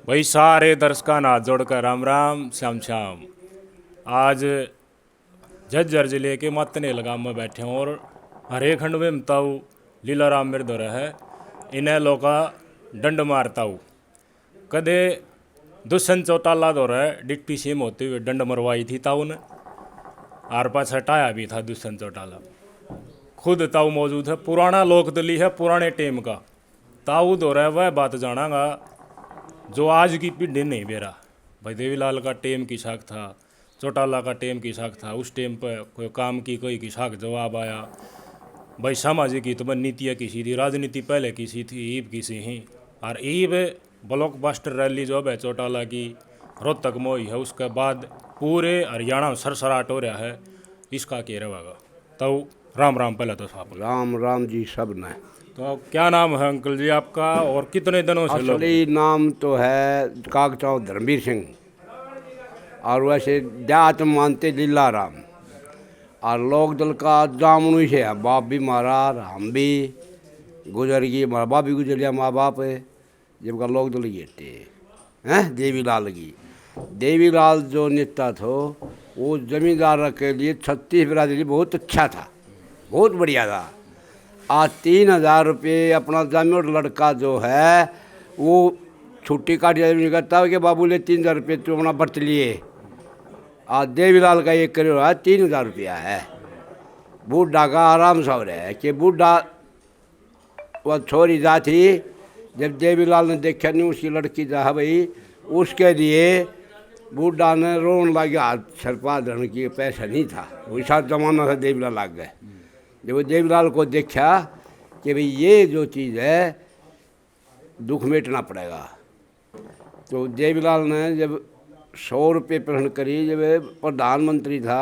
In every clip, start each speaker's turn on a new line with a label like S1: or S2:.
S1: भाई सारे दर्शकों हाथ जोड़कर राम राम श्याम श्याम। आज झज्जर जिले के मतनेल गांव में बैठे हैं और हरे खंड में मताऊ लीला राम मेरे दौरा है। इन्हें लोका डंड मारता हूँ कदे दुष्यंत चौटाला दौरा है। डिप्टी सीएम होते हुए डंड मरवाई थी ताऊ ने, आर पास हटाया भी था दुष्यंत चौटाला। खुद ताऊ मौजूद है, पुराना लोकदली है, पुराने टेम का ताऊ दौरा है। वह बात जानागा जो आज की पीढ़ी नहीं बेरा। भाई देवीलाल का टेम की शाख था, चौटाला का टेम की शाख था। उस टेम पर कोई काम की कोई की शाख जवाब आया। भाई सामाजिक हित में नीतियाँ किसी थी, राजनीति पहले किसी थी, ईब किसी ही। और ईब ब्लॉकबस्टर रैली जो है चौटाला की रोहतक में हुई है, उसके बाद पूरे हरियाणा में सरसराट हो रहा है। इसका कह रहेगा तो राम राम। पहले तो साहब
S2: राम राम जी सब ने।
S1: तो क्या नाम है अंकल जी आपका और कितने दिनों से लोग?
S2: असली नाम तो है कागचाव धर्मवीर सिंह और वैसे देहात में मानते लीला राम। और लोक दल का जामुन से है, बाप भी मारा, हम भी गुजर गई, हमारा बाप भी गुजर गया, माँ बाप है जब का लोक दल गेटे हैं। देवीलाल की देवीलाल जो नेता थो वो जमींदार के लिए 36 बिरादरी बहुत अच्छा था, बहुत बढ़िया था। आज 3,000 रुपये अपना जमीन लड़का जो है वो छुट्टी काट कहता है कि बाबू ले 3,000 रुपये तू अपना बरत लिए। आज देवीलाल का एक करोड़ है, 3,000 रुपया है। बूढ़ा का आराम से हो रहा है कि बूढ़ा वह छोरी जा थी, जब देवीलाल ने देखा नहीं उसकी लड़की जा भाई, उसके लिए बूढ़ा ने रोन लग गया। सरपा धन की पैसा नहीं था, वैसा जमाना था, देवीलाल लग गए। जब वो देवीलाल को देखा कि भाई ये जो चीज़ है दुख मेटना पड़ेगा, तो देवीलाल ने जब 100 रुपये पेंशन करी, जब प्रधानमंत्री था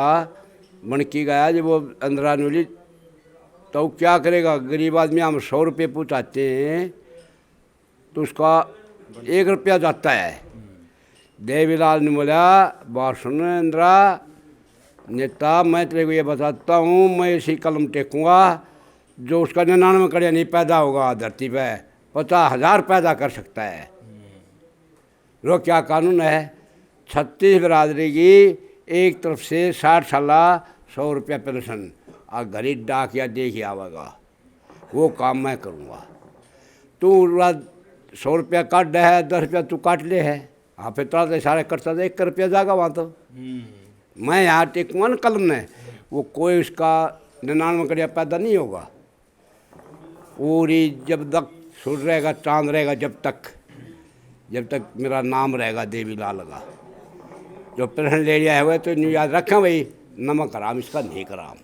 S2: बनकी गया, जब वो अंदरा मिली तो क्या करेगा गरीब आदमी। हम 100 रुपये पहुँचाते हैं तो उसका 1 रुपया जाता है। देवीलाल ने बोला बात सुन इंदिरा नेता, मैं तेरे को ये बताता हूँ, मैं इसी कलम टेकूँगा जो उसका 99 कड़िया नहीं पैदा होगा धरती पे 50,000 पैदा कर सकता है। वो क्या कानून है, 36 बिरादरी की एक तरफ से 60 साल 100 रुपया पेंशन और गरीब डाक या दे के आवेगा, वो काम मैं करूँगा। तू 100 रुपया काट है, 10 रुपया तू काट ले है, हाँ फिर तो सारे करता था, 1 रुपया जाएगा वहाँ। तो मैं यहाँ टेकूँगा न कलम ने, वो कोई उसका 99 कड़िया पैदा नहीं होगा। पूरी जब तक सूर्य रहेगा, चांद रहेगा, जब तक मेरा नाम रहेगा देवीलाल का। जो पेंशन ले लिया है वह तो नहीं याद रखें भाई, नमक हराम इसका नहीं कराम।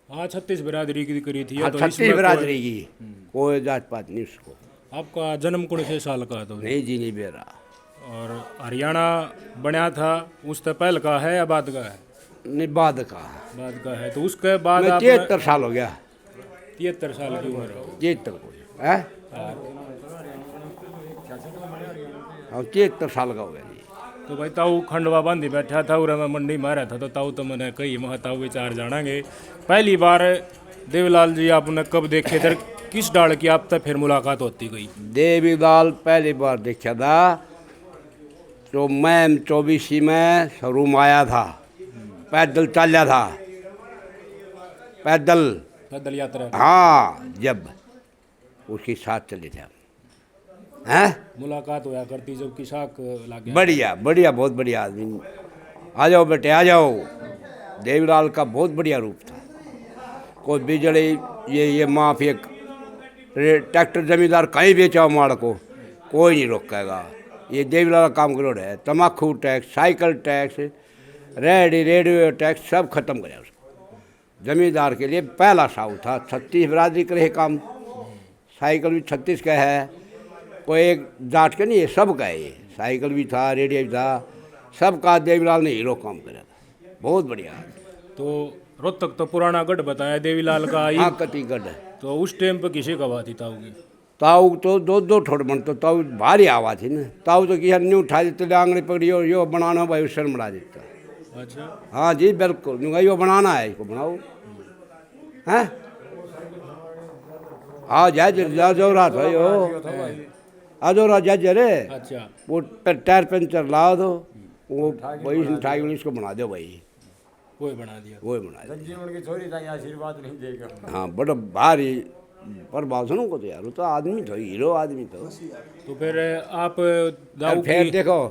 S1: हाँ 36 बिरादरी की करी थी।
S2: हाँ
S1: तो
S2: 36 बिरादरी की कोई जात पात नहीं उसको।
S1: आपका जन्म कौन से साल का? तो
S2: नहीं जी नहीं बेरा।
S1: और हरियाणा बना था उस तो पहल का है या बाद का है?
S2: नहीं बाद का।
S1: बाद का है। तो उसके बाद
S2: मैं
S1: आप
S2: 73 साल हो गया।
S1: 73 साल की उम्र हो।
S2: 73 है, हाँ 73 साल का हो गया जी।
S1: तो भाई ताऊ खंडवा बांधी बैठा था और मैं मंडी में रहा था, तो ताऊ तो मैंने कही महा ताऊ विचार जानांगे। पहली बार देवीलाल जी आपने कब देखे थे, किस डाल की आप तक फिर मुलाकात होती गई?
S2: देवीलाल पहली बार देखा था तो मैं 24 में शोरूम आया था, पैदल चला था, पैदल
S1: यात्रा।
S2: हाँ जब उसके साथ चले थे हैं,
S1: मुलाकात होया करती जब की शाख लागे।
S2: बढ़िया बढ़िया बहुत बढ़िया आदमी। आ जाओ बेटे आ जाओ। देवीलाल का बहुत बढ़िया रूप था। कोई बिजली ये माफिया ट्रैक्टर जमींदार कहीं बेचाओ माड़ को कोई नहीं रोकेगा। ये देवीलाल का काम करो है। तम्बाकू tax, cycle tax, radio tax सब खत्म करे उसको। जमींदार के लिए पहला साहू था। 36 बिरादरी करे काम, साइकिल भी 36 का है, कोई एक जाट के नहीं है, सब का है। ये साइकिल भी था, रेडियो भी था, सब का देवीलाल ने हीरो काम करा था, बहुत बढ़िया।
S1: तो रोहतक तो पुराना गढ़ बताया देवीलाल का।
S2: हाँ कतिगढ़।
S1: तो उस टाइम पे किसी का बात ही ताऊ की?
S2: ताऊ तो दो ठोड़ बन तो ताऊ भारी आवा थी ना। ताऊ तो किसी नहीं उठा देते, आंगड़ी पकड़ी यो बनाना भाई उससे बना देता।
S1: अच्छा
S2: हाँ जी बिल्कुल, यो बनाना है, इसको बनाओ हैं। हाँ जाए जो रात भाई हो अधूरा जर्जर है,
S1: अच्छा
S2: वो टायर पंचर ला दो, वो भाई मिठाई इसको बना दो भाई,
S1: कोई बना दिया।
S2: वो ही बना दो।
S3: जीवन की छोरी था आशीर्वाद नहीं देगा।
S2: हाँ बड़ा भारी प्रभाव सुनो को तो यार, वो तो आदमी तो हीरो आदमी तो।
S1: तो फिर आप दाऊ
S2: फिर
S1: की
S2: देखो,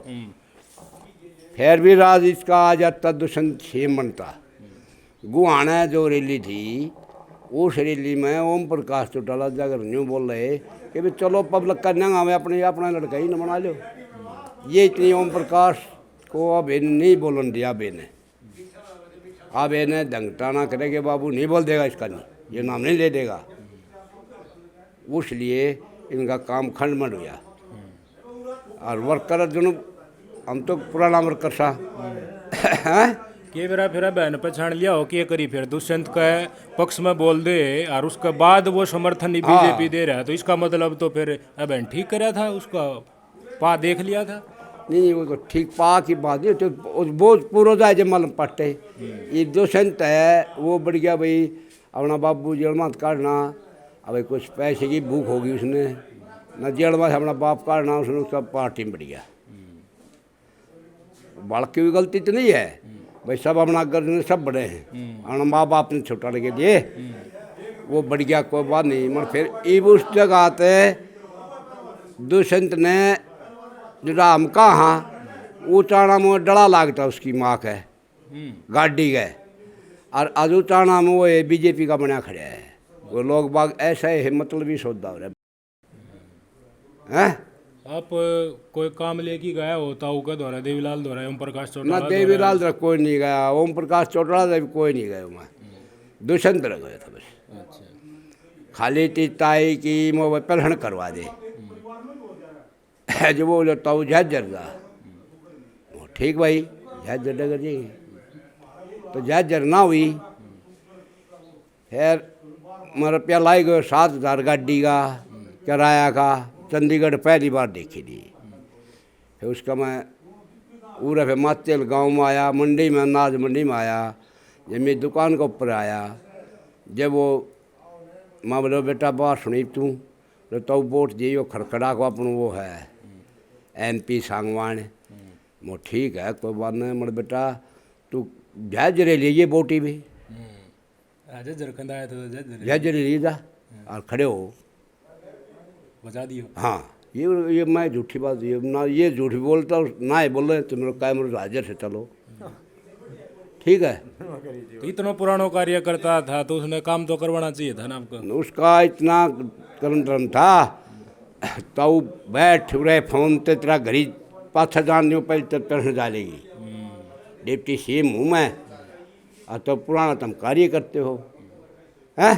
S2: फिर भी राज इसका आ जाता दुष्यंत 6 बनता। गुहाना जो रैली थी, उस रैली में ओम प्रकाश चौटाला जाकर न्यू बोल रहे कि भाई चलो पब्लिक का नंगा में अपने अपना लड़का ही न बना लो। ये इतनी ओम प्रकाश को अब इन्हें नहीं बोलन दिया, अब इन्हें अब इन्हें दंगटाना करेंगे, बाबू नहीं बोल देगा इसका, नहीं ये नाम नहीं ले देगा। उसलिए इनका काम खंडमंड हुआ। और वर्कर जो हम तो पुराना वर्कर सा
S1: के बेरा फिर बहन पहचान लिया हो कि करी फिर दुष्यंत का पक्ष में बोल दे और उसके बाद वो समर्थन ही बीजेपी दे रहा है, तो इसका मतलब तो फिर बहन ठीक कराया था, उसका पा देख लिया था।
S2: नहीं वो तो ठीक पा की बात है, तो वो पूरा जाए जब मालूम पट्टे ये दुष्यंत है वो बढ़ गया भाई अपना बाबू जेल मत काटना। अब कुछ पैसे की भूख होगी उसने न जेल में अपना बाप काटना, उसने उसका पार्टी में बढ़ गया। बालक की भी गलती तो नहीं है भाई, सब अपना गर्ज सब बड़े हैं, अपना माँ बाप ने छोटा लगे दिए, वो बढ़ गया कोई बात नहीं। मगर फिर इब उस जगह आते दुष्यंत ने जो राम कहा ऊँचाना में डड़ा लागता उसकी माँ का गाड़ी गए, और आज ऊँचाना में वो बीजेपी का बना खड़ा है। वो लोग बाग ऐसा है मतलब ही सौदा हो रहा है।
S1: आप कोई काम लेके गया होता का द्वारा देवीलाल द्वारा ओम प्रकाश
S2: ना
S1: चौटाला
S2: देवीलाल द्वारा कोई नहीं गया, ओम प्रकाश चौटाला द्वारा भी कोई नहीं गया, मैं दुष्यंत रह गया था बस।
S1: अच्छा
S2: खाली तीताई की मोबाइल पलहन करवा दे जो वो लेता हूँ झज्जर का, ठीक भाई झज्जर डगर जी, तो झज्जर ना हुई। फिर मेरा रुपया लाई गयो 7,000 गाड़ी का किराया का, चंडीगढ़ पहली बार देखी थी। फिर उसका मैं पूरा फिर मातेल गांव में आया, मंडी में अनाज मंडी में आया, जब मेरी दुकान के ऊपर आया, जब वो माँ बोलो बेटा बात सुनी तू तो वोट दी वो खड़खड़ा को अपन वो है MP सांगवान, वो ठीक है कोई बात नहीं, मर बेटा तू झज्जरे लीजिए बोटी भी
S1: जरखंदा आया था
S2: झज्जरे ली जा और खड़े हो
S1: बचा दियो।
S2: हाँ ये मैं झूठी बात, ये ना ये झूठी बोलता ना ही बोल रहे तुम लोग क्या मेरे हाजिर से चलो, ठीक है।
S1: तो इतना पुराना कार्यकर्ता था तो उसने काम तो करवाना चाहिए था ना आपको।
S2: उसका इतना करम था तो बैठ रहे फोन ते तेरा घरी पाछा जान दो पहले तो पैसे डालेगी डिप्टी CM हूँ मैं, और तो पुराना तुम कार्य करते हो हैं,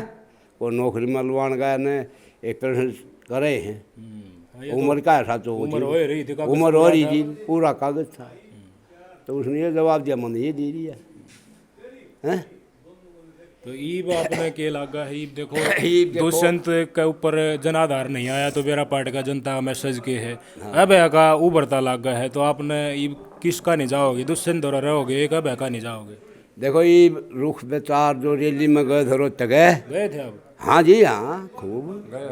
S2: वो नौकरी में लवान गया ने एक पैसे करे हैं, उम्र का है साथ
S1: उम्र हो रही थी,
S2: उम्र हो रही थी, पूरा कागज था। तो उसने ये जवाब दिया मैंने ये दे दिया हैं।
S1: तो ईब आपने के लागा है, ईब देखो दुष्यंत के ऊपर जनाधार नहीं आया तो मेरा पार्टी का जनता मैसेज के है अब का उभरता लागा है, तो आपने ईब किसका नहीं जाओगे, दुष्यंत द्वारा रहोगे एक अब का नहीं जाओगे।
S2: देखो ये रुख बेचार जो रैली में गए थे रोज तक
S1: गए थे आप?
S2: हाँ जी हाँ खूब गए,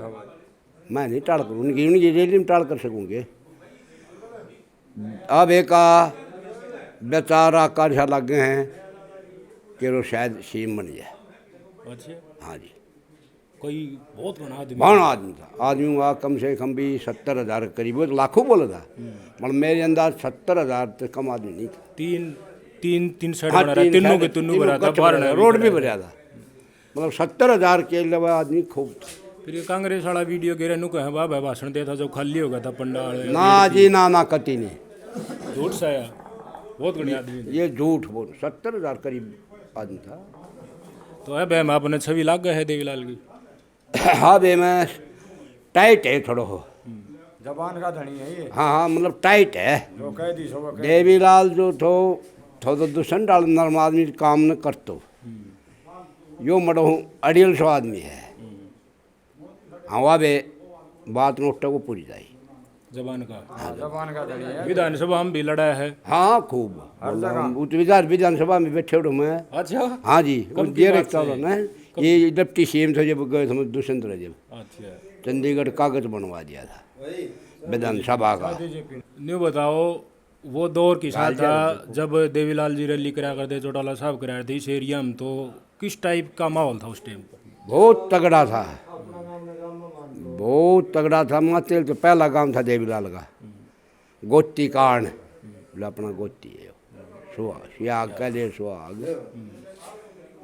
S2: मैं नहीं टाल करूँ उनकी रैली में टाल कर सकूँगे। अब एक बेचारा कार्य लगे हैं कि वो शायद CM बन जाए।
S1: अच्छा
S2: हाँ जी
S1: कोई बहुत बड़ा आदमी
S2: बड़ा आदमी था, आदमी हुआ कम से कम भी 70,000 करीब, वो तो लाखों बोला था मतलब मेरे अंदाज 70,000 से कम आदमी नहीं था।
S1: तीन साइड
S2: हाँ,
S1: बना रहा, तीनों के तीनों बना था, बाहर ना
S2: रोड भी भरा था, मतलब 70,000 के अलावा आदमी खूब था।
S1: फिर ये कांग्रेस वाला वीडियो गिरे नु कहे बाबा भाषण देता जो खाली हो गया था पंडाल,
S2: ना जी ना कति नहीं,
S1: झूठ साया बहुत बढ़िया आदमी।
S2: ये झूठ बोल 70,000 करीब आदमी था।
S1: तो अब हम आपने छवि लाग गए है देवीलाल की।
S2: हाँ बे मैं टाइट है थोड़ा हो,
S3: जबान का धनी है ये,
S2: हाँ हाँ मतलब टाइट है।
S3: जो कह दी सो कह
S2: देवीलाल जो थो तो दूषण डाल नर्म आदमी काम न करतो, यो मडो अड़ियल सो आदमी है। हाँ वह बे बात नोट को पूरी जाए
S1: जबान का,
S3: जबान का धनी है।
S1: विधानसभा में भी लड़ा है।
S2: हाँ खूब विधानसभा में बैठे उठो मैं।
S1: अच्छा
S2: हाँ जी
S1: कब की
S2: ये
S1: बात
S2: रखता
S1: है?
S2: ना ये डिप्टी CM थे जब गए थे दुष्यंत जब
S1: अच्छा
S2: चंडीगढ़ कागज बनवा दिया था, विधानसभा का।
S1: न्यू बताओ वो दौर किसा था जब देवीलाल जी रैली करा करते, चौटाला साहब करा थे इस एरिया में, तो किस टाइप का माहौल था उस टाइम पर?
S2: बहुत तगड़ा था, बहुत तगड़ा था। मातेल तो पहला काम था देवीलाल का, गोती कांड, बोले अपना गोती है सुहाग, सुहाग कह दे सुहाग।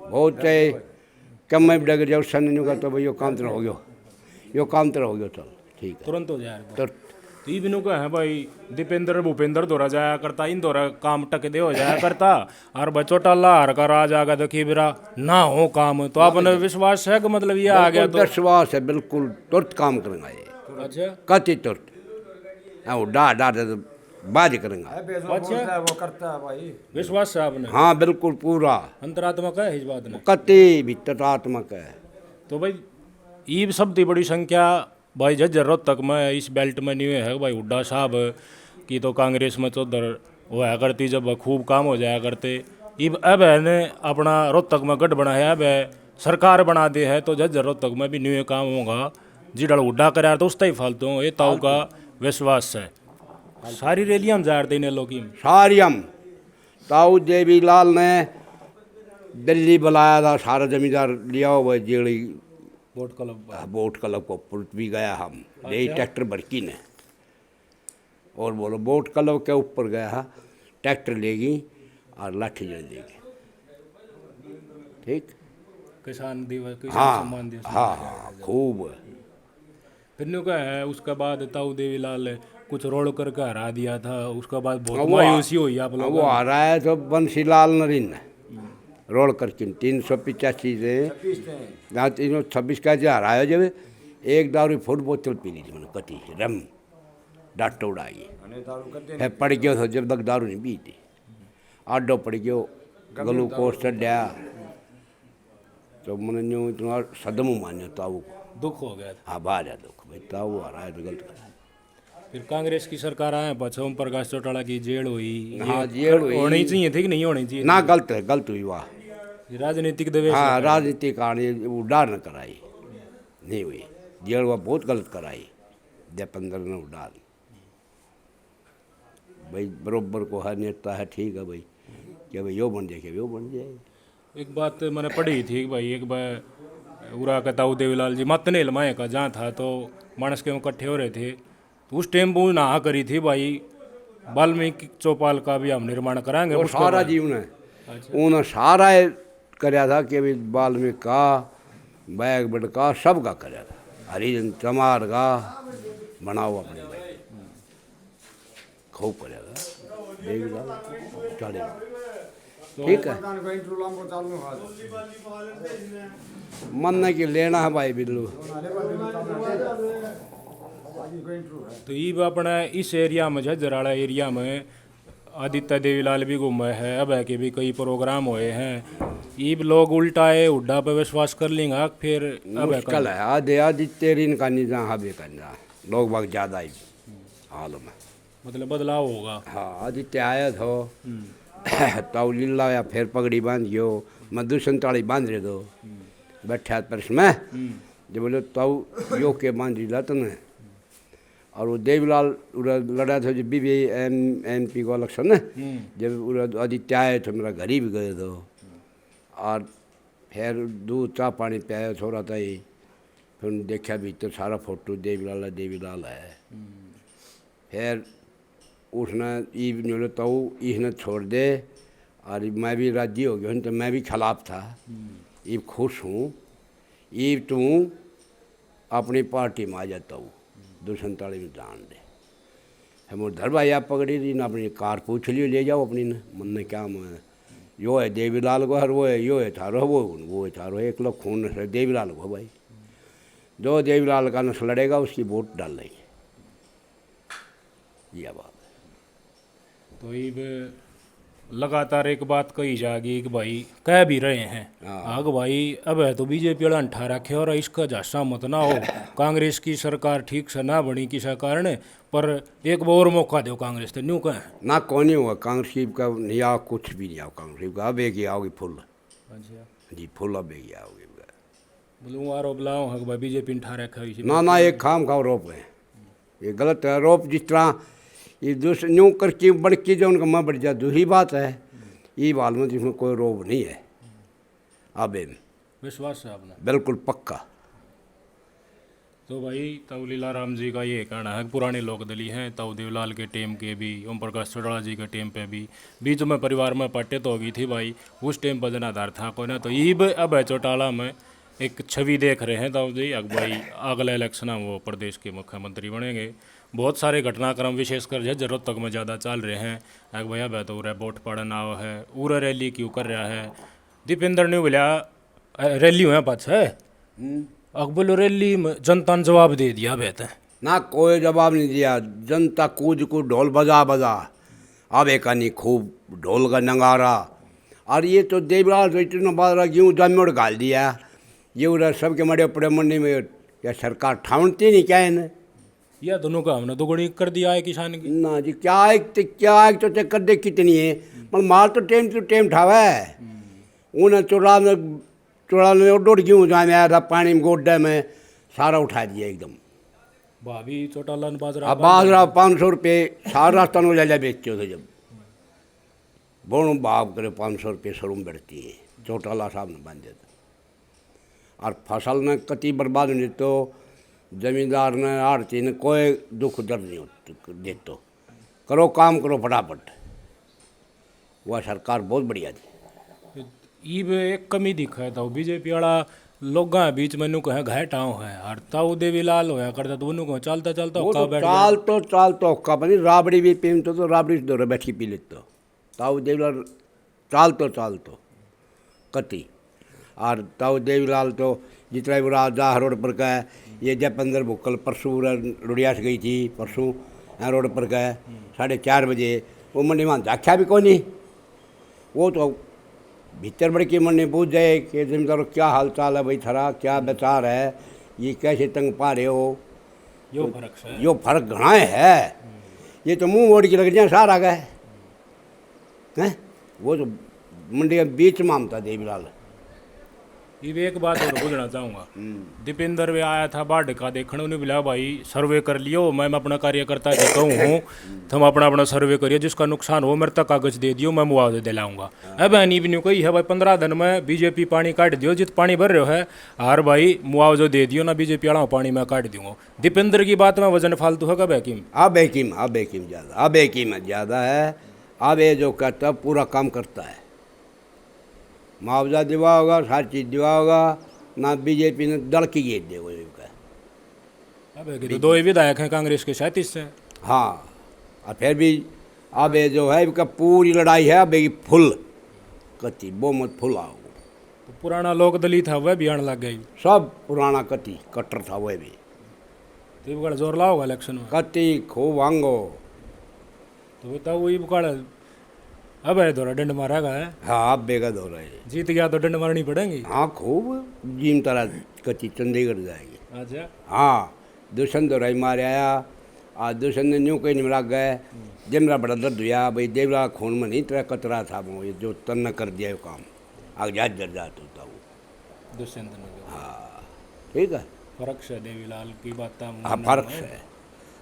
S2: बहुत कम में डग जाओ सन का तो भाई यो काम तो हो गयो, यो काम तो हो गयो, चल ठीक है
S1: तुरंत हो जाएगा।
S2: तो
S1: तो इबनों का है भाई दीपेंद्र भूपेंद्र दौरा जाया करता, इन दौरा काम टक दे हो जाया करता, और बचोटाला हर का राज आ गया, देखिए बिरा ना हो काम, तो आपने विश्वास है कि मतलब ये आ गया तो?
S2: विश्वास है बिल्कुल, तुरंत काम करेंगे ये,
S1: अच्छा
S2: कति तुरंत, वो डार डार तो बाज करेंगे।
S3: अच्छा वो करता है भाई,
S1: विश्वास है आपने?
S2: हाँ बिल्कुल पूरा,
S1: अंतरात्मक है इस बात में?
S2: कति भी तटात्मक है।
S1: तो भाई ईब सबसे बड़ी संख्या भाई झज्जर रोहतक में इस बेल्ट में नहीं है भाई। हुड्डा साहब की तो कांग्रेस में चौधर होया करती, जब खूब काम हो जाया करते। इब अब है ने अपना रोहतक में गढ़ बनाया, अब है सरकार बना दे है, तो झज्जर रोहतक में भी न्यू काम होगा। जिडल हुड्डा कराया तो उसका ही फालतू ये ताऊ का विश्वास है। सारी रैलियां जा रही ने लोग
S2: सारियम ताऊ देवीलाल ने दिल्ली बुलाया था, सारा जमींदार लिया हुआ जेड़ी बोट क्लब को पुलिस भी गया हम ले ट्रैक्टर भड़की ने, और बोलो बोट क्लब के ऊपर गया, ट्रैक्टर लेगी और लाठी जड़ देगी, ठीक।
S1: किसान दिवस, किसान
S2: हाँ
S1: सम्मान दिवस।
S2: हाँ हाँ खूब।
S1: फिर न्यू का है उसके बाद ताऊ देवीलाल कुछ रोड करके हरा दिया था, उसके बाद बहुत
S2: वो
S1: मायूसी हुई आप लोगों
S2: वो आ रहा है तो बंसीलाल नरीन रोड करके 385 से जहाँ 326 का जो हराया, जब एक दारू फुट बोतल पी ली थी मैंने, कटी रम डाट उड़ाई है, पड़ गयो था जब तक दारू नहीं पी थी, आडो पड़ गयो, ग्लूकोस चढ़िया, तो मैंने यूँ इतना सदम मान्यो ताऊ को,
S1: दुख हो गया था।
S2: हाँ बाहर है दुख भाई, ताऊ आ रहा है तो गलत कर।
S1: फिर कांग्रेस की सरकार आए, ओम प्रकाश चौटाला की जेल हुई।
S2: हाँ जेल हुई,
S1: होनी चाहिए थी कि नहीं होनी चाहिए?
S2: ना गलत है, गलत हुई वाह।
S1: राजनीतिक दबे
S2: हाँ राजनीतिक कहानी वो डार न कराई, नहीं हुई जेल, वह बहुत गलत कराई जयपंदर ने उडार। भाई बरोबर को हर नेता है, ठीक है भाई, क्या भाई यो बन जाए, यो बन जाए।
S1: एक बात मैंने पढ़ी थी कि भाई एक बार उरा का ताऊ देवीलाल जी मतने लमाए का जहाँ था, तो मानस के इकट्ठे हो रहे थे, तो उस टाइम वो नहा करी थी भाई वाल्मीकि चौपाल का भी हम निर्माण कराएंगे।
S2: वो सारा जीवन है उन्होंने सारा कराया था कि वाल्मीकि का बैग बड़ का सब का कराया था, हरिजन चमार का बनाओ अपने भाई खूब कराया था देवीलाल चढ़े, ठीक है। मन नहीं कि लेना है भाई बिल्लू।
S1: तो ये अपना इस एरिया में झज्जराड़ा एरिया में आदित्य देवीलाल भी घूमे हैं, अब है कि भी कई प्रोग्राम हुए हैं। ये लोग उल्टा है हुड्डा पे विश्वास कर लेंगे फिर अब
S2: मुश्किल है, आधे आदित्य रीन का नहीं जहाँ हबे करना लोग बहुत ज़्यादा ही हाल में,
S1: मतलब बदलाव होगा।
S2: हाँ आदित्य आया था ताऊ लीला या फिर पगड़ी बांध गयो, मधु संताड़ी बांध रहे दो बैठा परस में, जब बोले ताऊ यो के बांध लीला तुमने, और वो देवीलाल लड़ा था जब भी MP को इलेक्शन है, जब आदित्य आए तो मेरा घर ही भी गए थे, और फिर दूध चाह पानी पिया थोड़ा था ही, फिर देखा भी तो सारा फोटो देवीलाल है। फिर उसने ईब बोले तो इसने छोड़ दे, और मैं भी राजी हो गया, तो मैं भी खिलाफ था, ईब खुश हूँ, ईब तू अपनी पार्टी में आ जाता हूँ 247 में जान दे। हम उधर भाई आप पकड़ी थी ना, अपनी कार पूछ लियो ले जाओ अपनी ने, मन ने क्या मैं यो है देवीलाल को, हर वो है यो है थारो, वो है थारो, एक लोग खून से देवीलाल को भाई, जो देवीलाल का नस्ल लड़ेगा उसकी वोट डाल देंगे, यह बात है।
S1: तो ये लगातार एक बात कही जाएगी कि भाई कह भी रहे हैं आग भाई अब है तो बीजेपी वाला अंठा रखे और इसका झांसा मत ना हो, कांग्रेस की सरकार ठीक से ना बनी किसी कारण, पर एक बार और मौका दो कांग्रेस तो न्यू कहें
S2: ना कौन नहीं हुआ कांग्रेस की का नहीं आओ, कुछ भी नहीं आओ कांग्रेस का, अब एक ही आओगी फुल।
S1: अच्छा
S2: जी फुल अब एक ही आओगी,
S1: बोलूँ आरोप लाओ हक भाई बीजेपी अंठा रखा
S2: ना ना एक खाम खाओ रोप गए, ये गलत है आरोप। जिस तरह ये दूसरे न्यू करके बढ़ जो उनका मैं बढ़ जाए दूसरी बात है। ये बाल में इसमें कोई रोब नहीं है। आबे में
S1: विश्वास है आपने?
S2: बिल्कुल पक्का।
S1: तो भाई ताऊ लीलाराम जी का ये कहना है कि पुराने लोकदली हैं, ताऊ देवलाल के टेम के भी, ओम प्रकाश चौटाला जी के टेम पे भी, बीच में परिवार में पट्टे तो होगी थी भाई, उस टेम पर जनाधार था कोई ना। तो ईब अब है चौटाला में एक छवि देख रहे हैं ताऊ जी, अब भाई अगला इलेक्शन है वो प्रदेश के मुख्यमंत्री बनेंगे। बहुत सारे घटनाक्रम विशेषकर जरूरत तक में ज़्यादा चल रहे हैं। अग भैया बह तो वोट पड़न आओ है, उरा रैली क्यों कर रहा है दीपेंद्र ने बोलिया रैली हुआ पाछ है अकबल रैली में जनता ने जवाब दे दिया बेहतर
S2: ना कोई जवाब नहीं दिया। जनता कूद कूद ढोल बजा बजा अब एक नहीं खूब ढोल का नगारा। और ये तो देवराज तो इतना बारा गेहूँ जमीन गाल दिया। ये उधर सबके मरे पड़े मंडी में या सरकार ठावनती नहीं क्या है ना।
S1: यह दोनों का हमने दोगुनी कर दिया है किसान की।
S2: ना जी क्या एक तो कर दे कितनी है पर माल तो टेम ठावा है। उन्हें चौरानवे डोड़ गेहूँ जहाँ में आया था पानी में गोड्डे में सारा उठा दिया एकदम।
S1: भाभी चौटाला ने बाजरा
S2: अब बाजरा 500 रुपये सारा रास्ता नो ले बेचते थे जब बोण बाप करे 500 रुपये सरूम बढ़ती है चौटाला साहब ने बांधे थे। और फसल ने कति बर्बाद नहीं तो जमींदार ने आड़ती ने कोई दुख दर्द नहीं देते। करो काम करो फटाफट। वह सरकार बहुत बढ़िया थी।
S1: ईब एक कमी दिखा है ताऊ बीजेपी वाला लोग बीच में कहे घाटाओ है और ताऊ देवीलाल होया करता तो उन्होंने चलता चलता
S2: वो
S1: औका
S2: तो
S1: बैठ
S2: चाल तो औका बनी राबड़ी भी पीन तो राबड़ी से दौरे बैठी पी लेते ताऊ देवीलाल चाल तो कति। और ताऊ देवीलाल तो जितना भी राजा रोड पर का है ये जयपंदर भुक्कल परसों रुड़िया से गई थी परसों यहाँ रोड पर का है 4:30 बजे वो मंडी वहाँ झाख्या भी कौन नहीं। वो तो भीतर बढ़ के मन ने पूछ जाए कि जमींदारों क्या हाल चाल है भाई थारा क्या विचार है ये कैसे तंग पा रहे हो। यो फर्क घना है। ये तो मुंह ओढ़ के लग जाए सारा गए हैं। वो तो मंडी के बीच में आमता देवीलाल।
S1: ईब एक बात और पूछना चाहूँगा दीपेंद्र वे आया था बाढ़ का देखने उन्हें बोला भाई सर्वे कर लियो मैं अपना कार्यकर्ता के कहूँ हूँ तुम अपना अपना सर्वे करिए जिसका नुकसान हो मेरे तक कागज दे दियो मैं मुआवजा दिलाऊंगा। अब नीब न्यू कही है भाई 15 दिन में बीजेपी पानी काट दियो जित पानी भर रहे है और भाई मुआवजा दे दियो ना बीजेपी वाला पानी मैं काट दूंगा। दीपेंद्र की बात में वजन फालतू है कब हैकिम
S2: अब हैकिम ज़्यादा है। अब ये जो कहता पूरा काम करता है मुआवजा दिवा होगा हर चीज़ दिवा होगा ना बीजेपी ने दल की गेट दे
S1: अब तो 2 विधायक हैं कांग्रेस के 37 से।
S2: हाँ और फिर भी अब ये जो है इसका पूरी लड़ाई है अब ये फुल कति बहुमत फुल आओ।
S1: तो पुराना लोक दली था वह भी आने लग गई
S2: सब पुराना कति कट्टर था वह भी
S1: तो बड़ा जोर लाओगा इलेक्शन में
S2: कति खूब आंगो।
S1: तो बताओ वही बुकाड़ा अब है दौरा डंड मारेगा है।
S2: हाँ अब बेगद हो रहा है
S1: जीत गया तो डंड मारनी पड़ेगी।
S2: हाँ खूब जिम तरह कच्ची चंडीगढ़ जाएगी।
S1: अच्छा
S2: हाँ दुष्यंत तो रही मारे आया और दुष्यंत ने न्यू कहीं निमरा गए जब मेरा बड़ा दर्द हुआ भाई देवरा खून में नहीं तेरा कतरा था वो ये जो तन कर दिया वो काम आग जात जर जात होता वो
S1: दुष्यंत ने।
S2: हाँ ठीक है
S1: फर्क से देवीलाल की बात
S2: हाँ फर्क है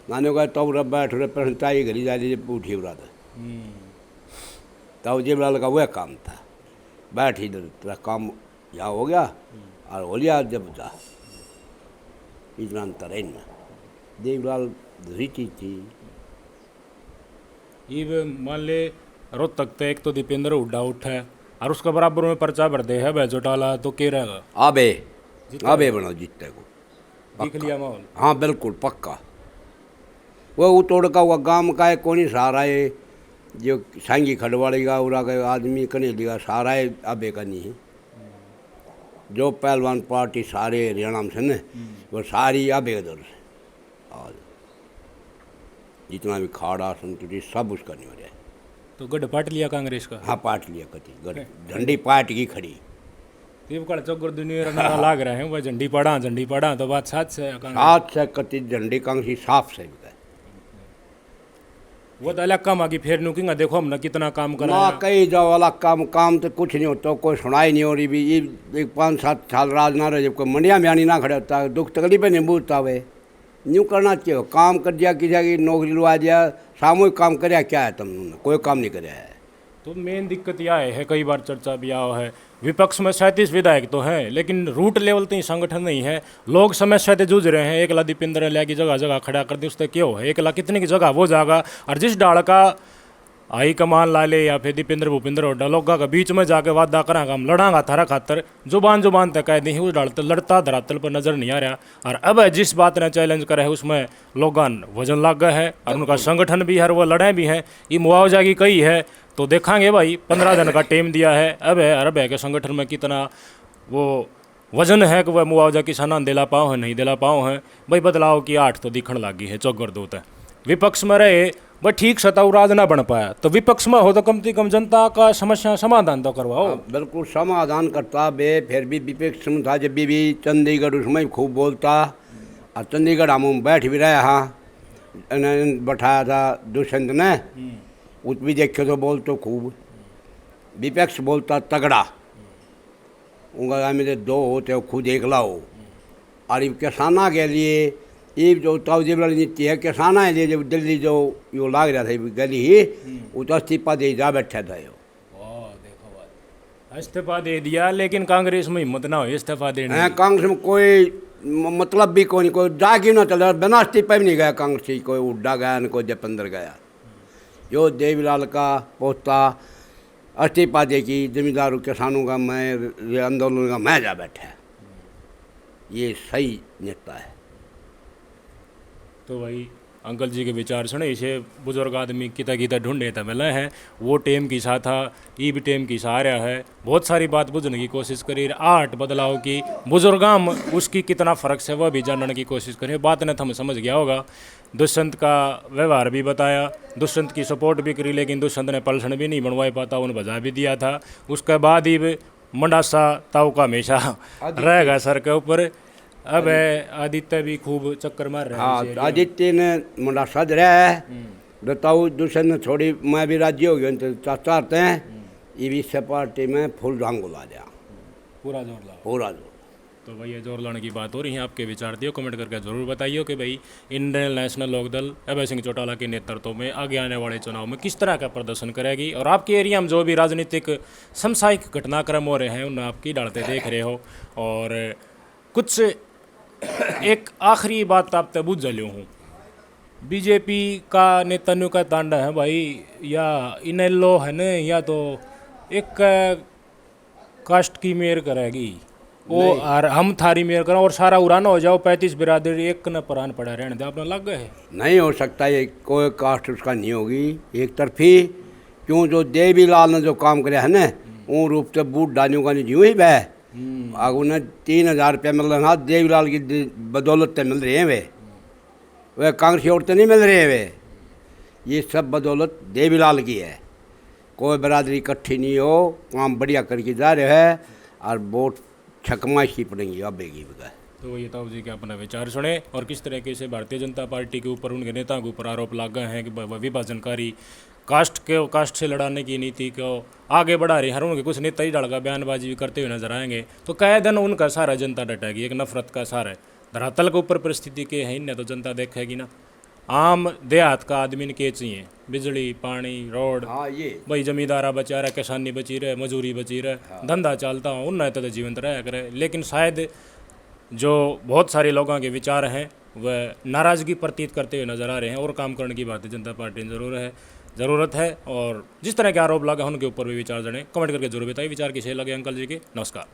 S2: नाने का तब रब बैठ रहे पर घरी जा लीजिए पूठी उड़ा था तब देवलाल का वह काम था बैठ इधर तेरा काम यहाँ हो गया और हो लिया जब जा इतना अंतर है इनमें। देवलाल दूसरी चीज़ थी।
S1: ये मान ले रोहतक तो एक तो दीपेंद्र हुड्डा उठा है और उसका बराबर में पर्चा भर दे है भाई चौटाला तो के रहेगा
S2: आबे बनो जीतते को
S1: देख लिया माहौल।
S2: हाँ बिल्कुल पक्का। वो तोड़ का हुआ गांव का है कौन ही सहारा है जो सांगी खड़वाड़ी का उरा का आदमी कने दिया सारा है आबे का नहीं है। जो पहलवान पार्टी सारे हरियाणा में से न वो सारी आबे दौर से और जितना भी खाड़ा संतुली सब उसका नहीं हो रहा है।
S1: तो गढ़ पाट लिया कांग्रेस का।
S2: हाँ पाट लिया कति गढ़ झंडी पाट की खड़ी
S1: देवगढ़ चौगर दुनिया नारा लाग रहे हैं भाई झंडी पड़ा तो बात साथ से
S2: कति झंडी कांग्रेस साफ से
S1: वो तो अलग काम आगे फिर नुकेंगे देखो हमने कितना काम करा
S2: ना कई जाओ अलग काम तो कुछ नहीं होता कोई सुनाई नहीं हो रही भी ये 5-7 साल राज ना रहे जब कोई मंडिया में आनी ना खड़े होता दुख तकलीफें नहीं बूझता वे यूँ करना चाहिए, काम कर दिया, किसी की नौकरी लुआ दिया, सामूहिक काम कराया क्या है तुमने? कोई काम नहीं कराया है।
S1: तो मेन दिक्कत यह है, कई बार चर्चा भी आया है, विपक्ष में 37 विधायक तो हैं लेकिन रूट लेवल तो संगठन नहीं है। लोग समस्या से जूझ रहे हैं। एकला दीपेंद्र लिया की जगह जगह खड़ा कर दी, उससे क्यों है? एकला कितने की जगह वो जागा, और जिस डाल का आई कमान लाले या फिर दीपेंद्र भूपेंद्र होड्डा लोगा के बीच में जाके वादा करांगा, हम लड़ांगा थारा खातर, जुबान तक कह दी उस डाल तो लड़ता धरातल पर नजर नहीं आ रहा। और अब जिस बात ने चैलेंज करे है उसमें लोगन वजन लग गए है और उनका संगठन भी है और वो लड़े भी हैं। ये मुआवजा की कई है तो देखेंगे भाई, 15 दिन का टाइम दिया है अब है, अरब है के संगठन में कितना वो वजन है कि वह मुआवजा किसान दिला पाओ है नहीं दिला पाओ है। भाई बदलाव की आठ तो दिखण लगी है चौगर दो है। विपक्ष में रहे वह ठीक सताऊ राज ना बन पाया, तो विपक्ष में हो तो कम से कम जनता का समस्या समाधान तो करवाओ।
S2: बिल्कुल समाधान करता बे, फिर भी विपक्ष में था जब भी चंडीगढ़ उसमें खूब बोलता, और चंडीगढ़ हम बैठ भी रहे, हाँ बैठाया था दुष्यंत ने, उस भी देखे तो बोल तो खूब, विपक्ष बोलता तगड़ा, उनका मेरे दो होते हो खुद एकला हो। और किसाना के लिए ये जो तवजीब वाली नीति है, किसाना है लिए जब दिल्ली जो यो लाग रहा था गली ही, वो तो इस्तीफा दे जा बैठा था यो।
S1: देखो बात, इस्तीफा दे दिया लेकिन कांग्रेस में हिम्मत ना हो इस्तीफा देने की।
S2: कांग्रेस में कोई मतलब भी कोई नहीं, कोई जा क्यों ना चल रहा, बिना इस्तीफा भी नहीं गया कांग्रेस की, कोई उड्डा गया न कोई दीपेंद्र गया। जो देवीलाल का पोता इस्तीफा दे की, जमींदारों किसानों का मैं आंदोलन का मैं जा बैठा, ये सही नेता है।
S1: तो भाई अंकल जी के विचार सुने, इसे बुजुर्ग आदमी किता किता ढूंढे था मिला है, वो टेम की सा था, ये भी टेम की सा रहा है। बहुत सारी बात बुझने की कोशिश करी, आठ बदलाव की बुजुर्गा में उसकी कितना फ़र्क है वह भी जानने की कोशिश करी। बात ने तो हमें समझ गया होगा। दुष्यंत का व्यवहार भी बताया, दुष्यंत की सपोर्ट भी करी, लेकिन दुष्यंत ने पलसन भी नहीं बनवा पाता, उन्हें बजा भी दिया था। उसके बाद ही मंडासा ताऊ का हमेशा रहेगा सर के ऊपर। अब है आदित्य भी खूब चक्कर मार रहा है।
S2: हाँ, आदित्य ने मुंडा सज रहा है, बताओ दूसरे ने थोड़ी मैं भी राज्य हो गया चाहते हैं, ये भी से पार्टी में फुल रंग उला दिया,
S1: पूरा जोर ला
S2: पूरा जोर।
S1: तो भैया जोर लाने की बात हो रही है, आपके विचार दियो, कमेंट करके जरूर बताइए कि भाई इंडियन नेशनल लोकदल अभय सिंह चौटाला के नेतृत्व में आगे आने वाले चुनाव में किस तरह का प्रदर्शन करेगी, और आपके एरिया में जो भी राजनीतिक सामसायिक घटनाक्रम हो रहे हैं उन्हें आपकी डालते देख रहे हो। और कुछ एक आखिरी बात आप तक बुझ जलियो हूँ, बीजेपी का नेतन्यू का तांडा है भाई, या इनेलो है न, या तो एक कास्ट की मेयर करेगी वो, और हम थारी मेयर करें और सारा उड़ाना हो जाओ, 35 बिरादरी एक न परान पड़ा रहने दे, आपने लग गए है।
S2: नहीं हो सकता, ये कोई कास्ट उसका नहीं होगी एक तरफी। क्यों जो देवीलाल ने जो काम कराया है ना, वो रूप से बूट डालियों का नहीं जीव ही बह, आग उन्हें 3000 रुपया मिल रहा है, देवीलाल की बदौलत मिल रहे हैं वे कांग्रेस औरतें नहीं मिल रही है वे, ये सब बदौलत देवीलाल की है। कोई बरादरी इकट्ठी नहीं हो, काम बढ़िया करके जा रहे है, और वोट छकमाश की पड़ेंगी आबेगी बगैर।
S1: तो ये ताऊ जी के अपना विचार सुने, और किस तरीके से भारतीय जनता पार्टी के ऊपर उनके नेताओं के ऊपर आरोप लग गए हैं कि विभाजनकारी कास्ट से लड़ाने की नीति को आगे बढ़ा रही है। हर उनके कुछ नेता ही डड़का बयानबाजी भी करते हुए नजर आएंगे, तो कई दिन उनका सारा जनता डटेगी, एक नफरत का सारा धरातल के ऊपर परिस्थिति के है इन्हें तो जनता देखेगी ना। आम देहात का आदमी के चाहिए बिजली पानी रोड,
S2: हाँ ये
S1: भाई जमींदारा बचा रहा, किसानी बची रहे, मजूरी बची रहे, धंधा चलता हो उन तो जीवंत रहा करे। लेकिन शायद जो बहुत सारे लोगों के विचार हैं वह नाराज़गी प्रतीत करते हुए नजर आ रहे हैं, और काम करने की भारतीय जनता पार्टी ज़रूरत है। और जिस तरह के आरोप लगे उनके ऊपर भी विचार जड़ें, कमेंट करके जरूर बताइए विचार किसे लगे अंकल जी के। नमस्कार।